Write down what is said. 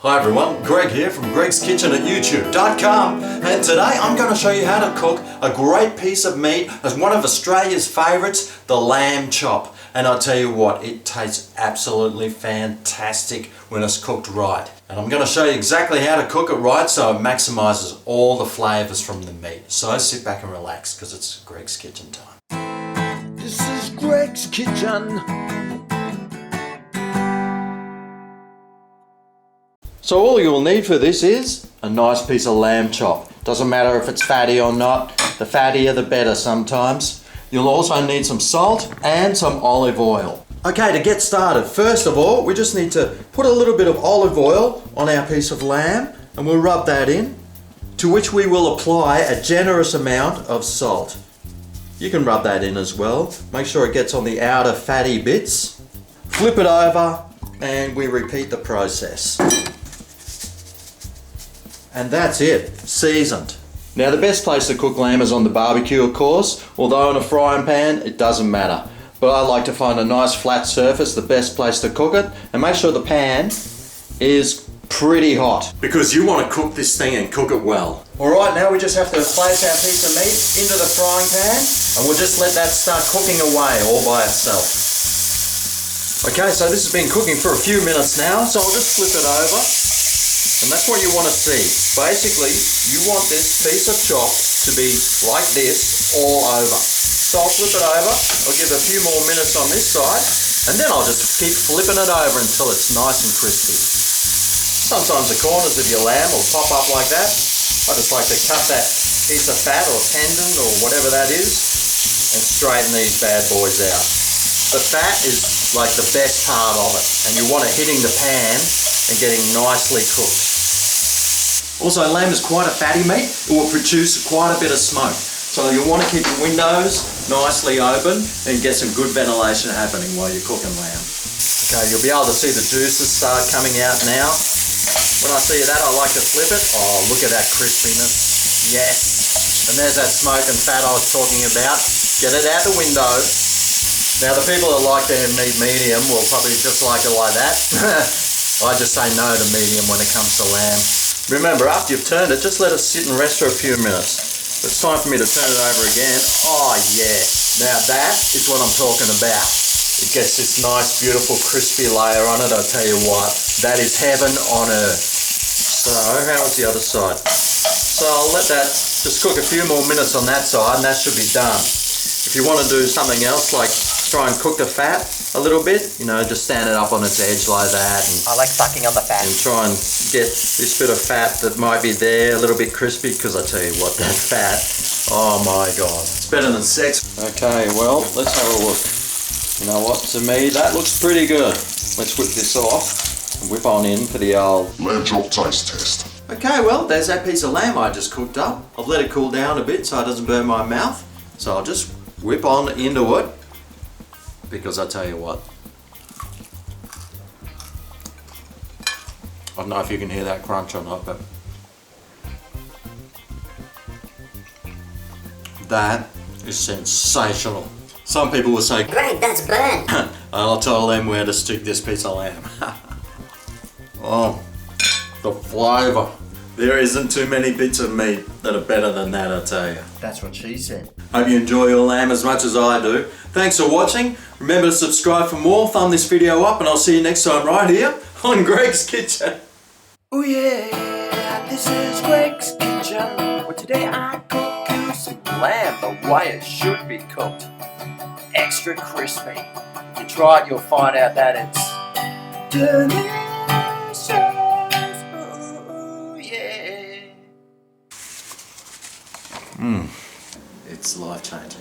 Hi everyone, Greg here from Greg's Kitchen at YouTube.com, and today I'm going to show you how to cook a great piece of meat as one of Australia's favourites, the lamb chop. And I'll tell you what, it tastes absolutely fantastic when it's cooked right. And I'm going to show you exactly how to cook it right so it maximises all the flavours from the meat. So sit back and relax because it's Greg's Kitchen time. This is Greg's Kitchen. So all you'll need for this is a nice piece of lamb chop. Doesn't matter if it's fatty or not, the fattier the better sometimes. You'll also need some salt and some olive oil. Okay, to get started, first of all, we just need to put a little bit of olive oil on our piece of lamb and we'll rub that in, to which we will apply a generous amount of salt. You can rub that in as well. Make sure it gets on the outer fatty bits. Flip it over and we repeat the process. And that's it, seasoned. Now the best place to cook lamb is on the barbecue, of course, although in a frying pan it doesn't matter. But I like to find a nice flat surface, the best place to cook it, and make sure the pan is pretty hot, because you want to cook this thing and cook it well. Alright, now we just have to place our piece of meat into the frying pan and we'll just let that start cooking away all by itself. Okay, so this has been cooking for a few minutes now, so I'll just flip it over. And that's what you want to see. Basically, you want this piece of chop to be like this all over. So I'll flip it over, I'll give it a few more minutes on this side, and then I'll just keep flipping it over until it's nice and crispy. Sometimes the corners of your lamb will pop up like that. I just like to cut that piece of fat or tendon or whatever that is and straighten these bad boys out. The fat is like the best part of it, and you want it hitting the pan and getting nicely cooked. Also, lamb is quite a fatty meat. It will produce quite a bit of smoke. So you'll want to keep your windows nicely open and get some good ventilation happening while you're cooking lamb. Okay, you'll be able to see the juices start coming out now. When I see that, I like to flip it. Oh, look at that crispiness. Yes. And there's that smoke and fat I was talking about. Get it out the window. Now the people that like their meat medium will probably just like it like that. I just say no to medium when it comes to lamb. Remember, after you've turned it, just let it sit and rest for a few minutes. It's time for me to turn it over again. Oh yeah, now that is what I'm talking about. It gets this nice, beautiful, crispy layer on it. I'll tell you what, that is heaven on earth. So, how was the other side? So I'll let that just cook a few more minutes on that side and that should be done. If you want to do something else, like try and cook the fat a little bit, you know, just stand it up on its edge like that. And I like sucking on the fat. And try and get this bit of fat that might be there a little bit crispy, because I tell you what, that fat, oh my god, it's better than sex. Okay, well, let's have a look. You know what, to me that looks pretty good. Let's whip this off and whip on in for the old lamb chop taste test. Okay, well, there's that piece of lamb I just cooked up. I've let it cool down a bit so it doesn't burn my mouth. So I'll just whip on into it, because I tell you what, I don't know if you can hear that crunch or not, but that is sensational. Some people will say, Greg, that's burnt. I'll tell them where to stick this piece of lamb. Oh, the flavour. There isn't too many bits of meat that are better than that, I tell you. That's what she said. Hope you enjoy your lamb as much as I do. Thanks for watching. Remember to subscribe for more. Thumb this video up and I'll see you next time right here on Greg's Kitchen. Oh yeah, this is Greg's Kitchen. Well, today I cook you some lamb the way it should be cooked. Extra crispy. If you try it, you'll find out that it's delicious. Ooh, yeah. It's life-changing.